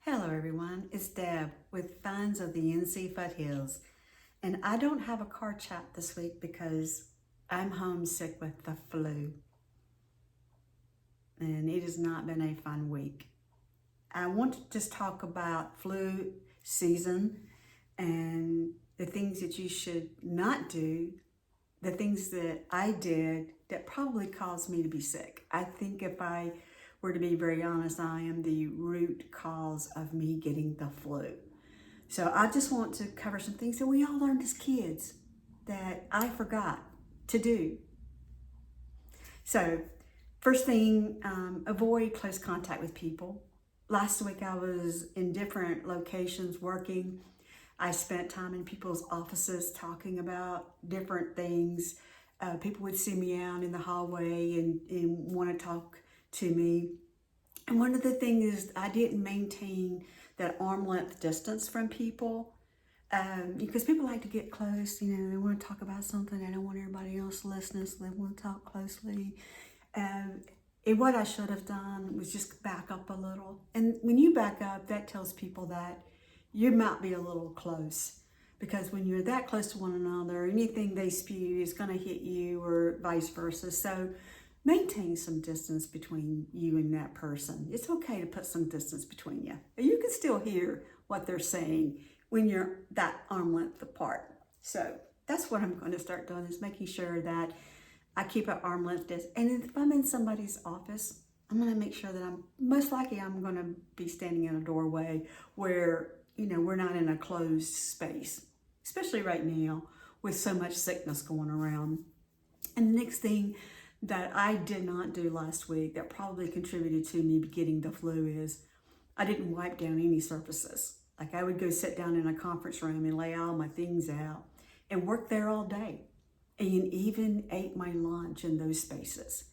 Hello everyone, it's Deb with Finds of the Foothills, and I don't have a car chat this week because I'm homesick with the flu, and it has not been a fun week. I want to just talk about flu season and the things that you should not do, the things that I did that probably caused me to be sick. I think if I were to be very honest, I am the root cause of me getting the flu. So I just want to cover some things that we all learned as kids that I forgot to do. So first thing, avoid close contact with people. Last week I was in different locations working. I spent time in people's offices talking about different things. People would see me out in the hallway and want to talk to me. And one of the things is I didn't maintain that arm length distance from people because people like to get close. You know, they want to talk about something. They don't want everybody else listening, so they want to talk closely. And what I should have done was just back up a little. And when you back up, that tells people that you might be a little close, because when you're that close to one another, anything they spew is going to hit you or vice versa. So maintain some distance between you and that person. It's okay to put some distance between you. You can still hear what they're saying when you're that arm length apart. So that's what I'm going to start doing, is making sure that I keep an arm length distance. And if I'm in somebody's office, I'm going to make sure that I'm going to be standing in a doorway where, you know, we're not in a closed space, especially right now with so much sickness going around. And the next thing that I did not do last week that probably contributed to me getting the flu is I didn't wipe down any surfaces. Like, I would go sit down in a conference room and lay all my things out and work there all day, and even ate my lunch in those spaces.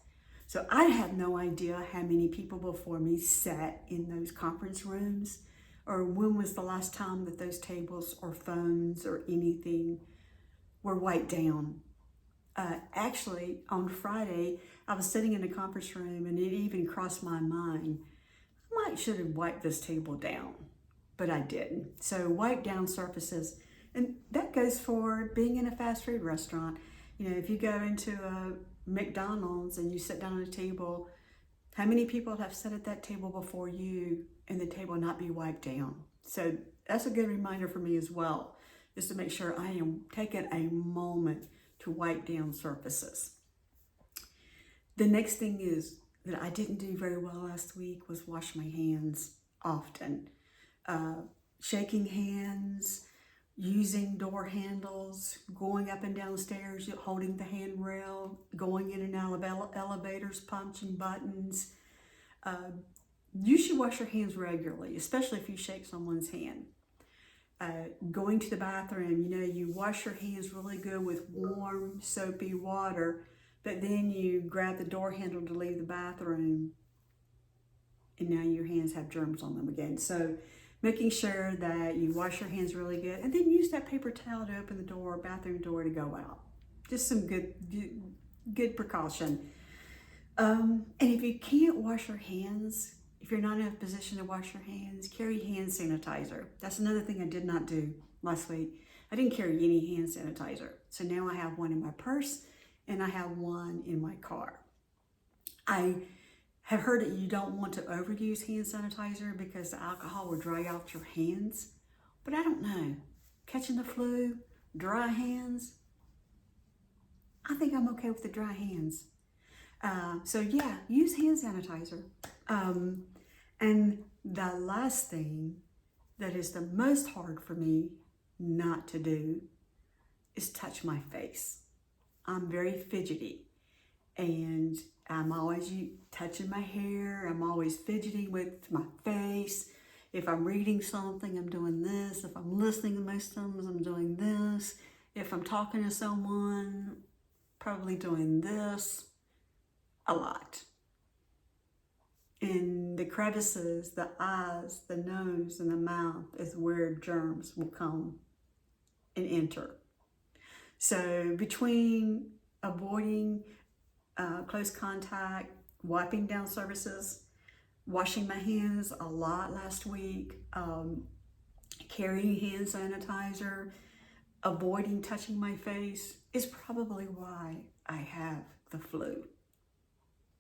So I have no idea how many people before me sat in those conference rooms, or when was the last time that those tables or phones or anything were wiped down. Actually, on Friday, I was sitting in a conference room and it even crossed my mind, I should have wiped this table down, but I didn't. So wipe down surfaces. And that goes for being in a fast food restaurant. You know, if you go into a McDonald's and you sit down at a table, how many people have sat at that table before you and the table not be wiped down? So that's a good reminder for me as well, is to make sure I am taking a moment to wipe down surfaces. The next thing is that I didn't do very well last week was wash my hands often. Shaking hands, using door handles, going up and down stairs, holding the handrail, going in and out of elevators, punching buttons. You should wash your hands regularly, especially if you shake someone's hand. Going to the bathroom, you know, you wash your hands really good with warm, soapy water, but then you grab the door handle to leave the bathroom, and now your hands have germs on them again. So making sure that you wash your hands really good, and then use that paper towel to open the door, bathroom door, to go out. Just some good precaution. And if you can't wash your hands, if you're not in a position to wash your hands, carry hand sanitizer. That's another thing I did not do last week. I didn't carry any hand sanitizer. So now I have one in my purse and I have one in my car. I have heard that you don't want to overuse hand sanitizer because the alcohol will dry out your hands. But I don't know. Catching the flu, dry hands, I think I'm okay with the dry hands. So yeah, use hand sanitizer. And the last thing that is the most hard for me not to do is touch my face. I'm very fidgety, and I'm always touching my hair. I'm always fidgeting with my face. If I'm reading something, I'm doing this. If I'm listening to most times, I'm doing this. If I'm talking to someone, probably doing this a lot. In the crevices, the eyes, the nose, and the mouth is where germs will come and enter. So between avoiding close contact, wiping down surfaces, washing my hands a lot last week, carrying hand sanitizer, avoiding touching my face is probably why I have the flu.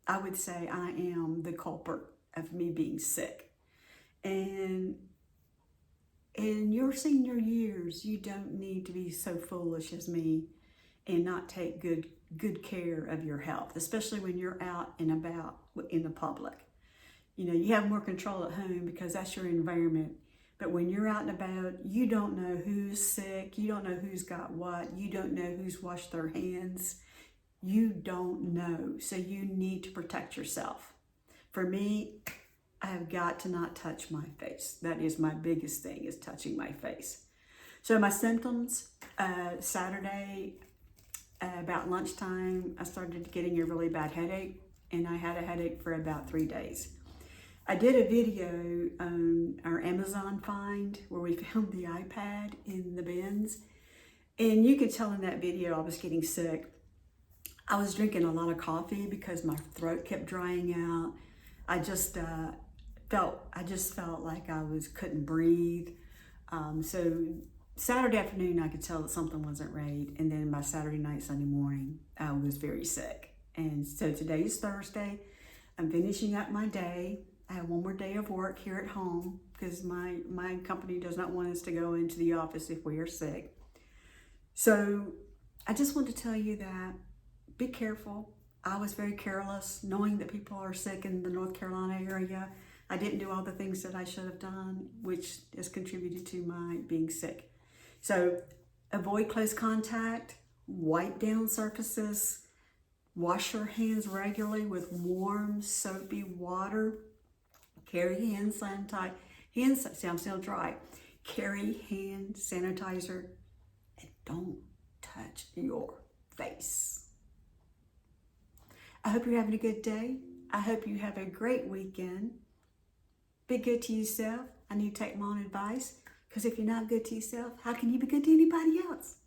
I would say I am the culprit of me being sick. And in your senior years, you don't need to be so foolish as me and not take good care of your health, especially when you're out and about in the public. You know, you have more control at home because that's your environment. But when you're out and about, you don't know who's sick. You don't know who's got what. You don't know who's washed their hands. You don't know. So you need to protect yourself. For me, I have got to not touch my face. That is my biggest thing, is touching my face. So my symptoms, Saturday, about lunchtime, I started getting a really bad headache, and I had a headache for about 3 days. I did a video on our Amazon find where we found the iPad in the bins, and you could tell in that video I was getting sick. I was drinking a lot of coffee because my throat kept drying out. I just felt like I couldn't breathe. So Saturday afternoon, I could tell that something wasn't right. And then by Saturday night, Sunday morning, I was very sick. And so today is Thursday. I'm finishing up my day. I have one more day of work here at home because my company does not want us to go into the office if we are sick. So I just want to tell you that be careful. I was very careless, knowing that people are sick in the North Carolina area. I didn't do all the things that I should have done, which has contributed to my being sick. So avoid close contact, wipe down surfaces, wash your hands regularly with warm, soapy water, carry hand sanitizer. See, I'm still dry. Carry hand sanitizer, and don't touch your face. I hope you're having a good day. I hope you have a great weekend. Be good to yourself. I need to take my own advice, because if you're not good to yourself, how can you be good to anybody else?